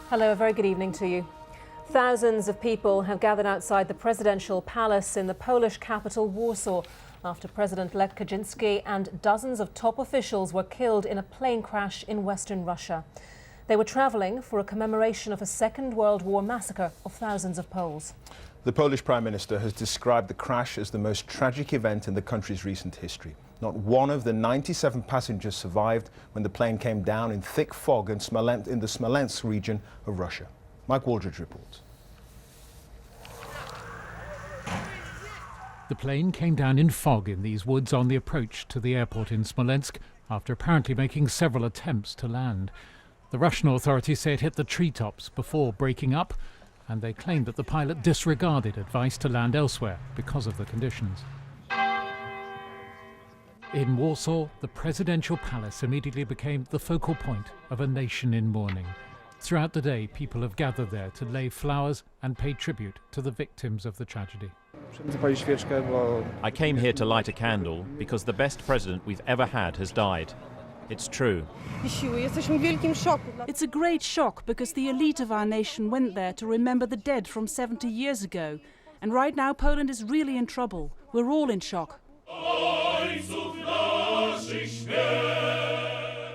Hello, a very good evening to you. Thousands of people have gathered outside the presidential palace in the Polish capital Warsaw after President Lech Kaczyński and dozens of top officials were killed in a plane crash in western Russia. They were travelling for a commemoration of a Second World War massacre of thousands of Poles. The Polish Prime Minister has described the crash as the most tragic event in the country's recent history. Not one of the 97 passengers survived when the plane came down in thick fog in the Smoleńsk region of Russia. Mike Waldridge reports. The plane came down in fog in these woods on the approach to the airport in Smoleńsk after apparently making several attempts to land. The Russian authorities say it hit the treetops before breaking up, and they claimed that the pilot disregarded advice to land elsewhere because of the conditions. In Warsaw, the presidential palace immediately became the focal point of a nation in mourning. Throughout the day, people have gathered there to lay flowers and pay tribute to the victims of the tragedy. I came here to light a candle because the best president we've ever had has died. It's true. It's a great shock because the elite of our nation went there to remember the dead from 70 years ago. And right now Poland is really in trouble. We're all in shock.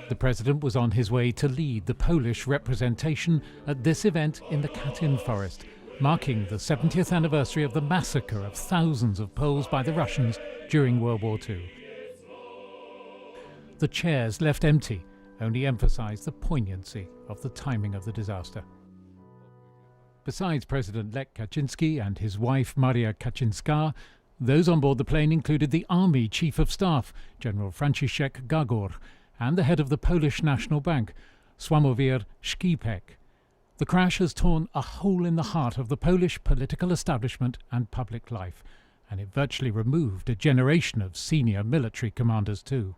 The president was on his way to lead the Polish representation at this event in the Katyn forest, marking the 70th anniversary of the massacre of thousands of Poles by the Russians during World War II. The chairs left empty only emphasised the poignancy of the timing of the disaster. Besides President Lech Kaczyński and his wife Maria Kaczyńska, those on board the plane included the Army Chief of Staff, General Franciszek Gagor, and the head of the Polish National Bank, Sławomir Szkipek. The crash has torn a hole in the heart of the Polish political establishment and public life, and it virtually removed a generation of senior military commanders too.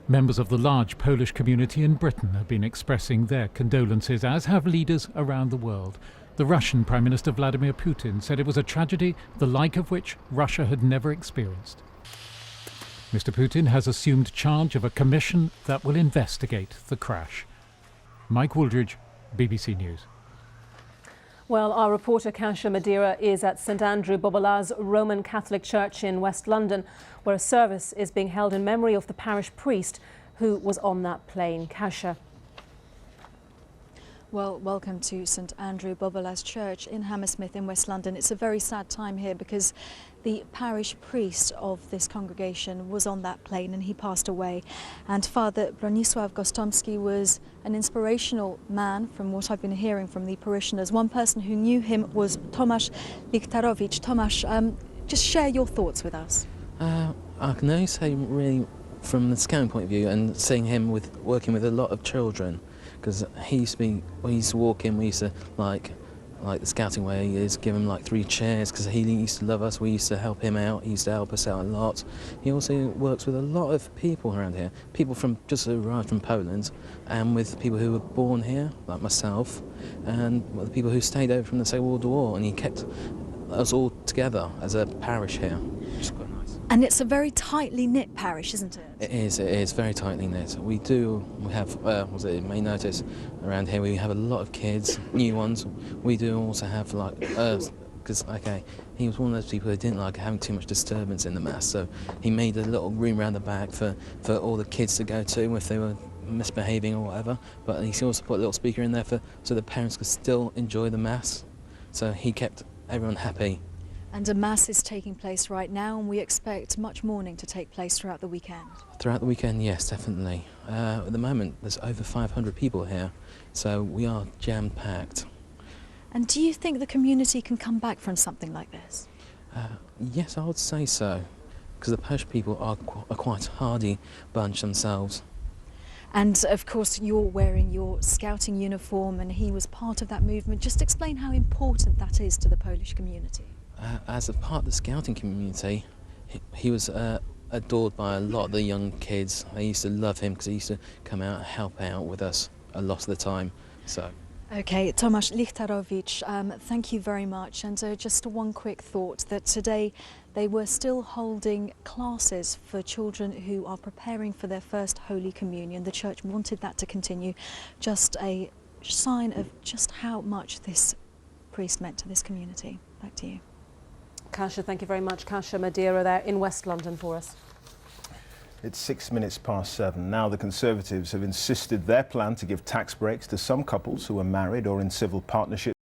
Members of the large Polish community in Britain have been expressing their condolences, as have leaders around the world. The Russian Prime Minister Vladimir Putin said it was a tragedy the like of which Russia had never experienced. Mr. Putin has assumed charge of a commission that will investigate the crash. Mike Waldridge, BBC News. Well, our reporter Kasia Madeira is at St Andrew Bobola's Roman Catholic Church in West London, where a service is being held in memory of the parish priest who was on that plane. Kasia. Well, welcome to St Andrew Bobola's Church in Hammersmith in West London. It's a very sad time here because the parish priest of this congregation was on that plane and he passed away. And Father Bronisław Gostomski was an inspirational man from what I've been hearing from the parishioners. One person who knew him was Tomasz Lichtarowicz. Tomasz, just share your thoughts with us. I can only say really from the scouting point of view and seeing him working with a lot of children, because he used to walk in, we used to like the scouting way he is, give him like 3 chairs because he used to love us, we used to help him out, he used to help us out a lot. He also works with a lot of people around here, people from just arrived from Poland, and with people who were born here, like myself, and the people who stayed over from the Second World War, and he kept us all together as a parish here, which is quite nice. And it's a very tightly knit parish, isn't it? It is very tightly knit. We have, you may notice around here we have a lot of kids, new ones. We do also have because he was one of those people who didn't like having too much disturbance in the mass, so he made a little room around the back for all the kids to go to if they were misbehaving or whatever, but he also put a little speaker in there so the parents could still enjoy the mass, so he kept everyone happy. And a mass is taking place right now, and we expect much mourning to take place throughout the weekend. Throughout the weekend, yes, definitely. At the moment, there's over 500 people here, so we are jam-packed. And do you think the community can come back from something like this? Yes, I would say so, because the Polish people are a quite hardy bunch themselves. And of course you're wearing your scouting uniform, and he was part of that movement. Just explain how important that is to the Polish community. As a part of the scouting community, he was adored by a lot of the young kids. They used to love him because he used to come out and help out with us a lot of the time. So. Okay, Tomasz Lichtarowicz, thank you very much. And just one quick thought, that today they were still holding classes for children who are preparing for their first Holy Communion. The Church wanted that to continue. Just a sign of just how much this priest meant to this community. Back to you. Kasia, thank you very much. Kasia Madeira there in West London for us. It's 6 minutes past 7. Now the Conservatives have insisted their plan to give tax breaks to some couples who are married or in civil partnership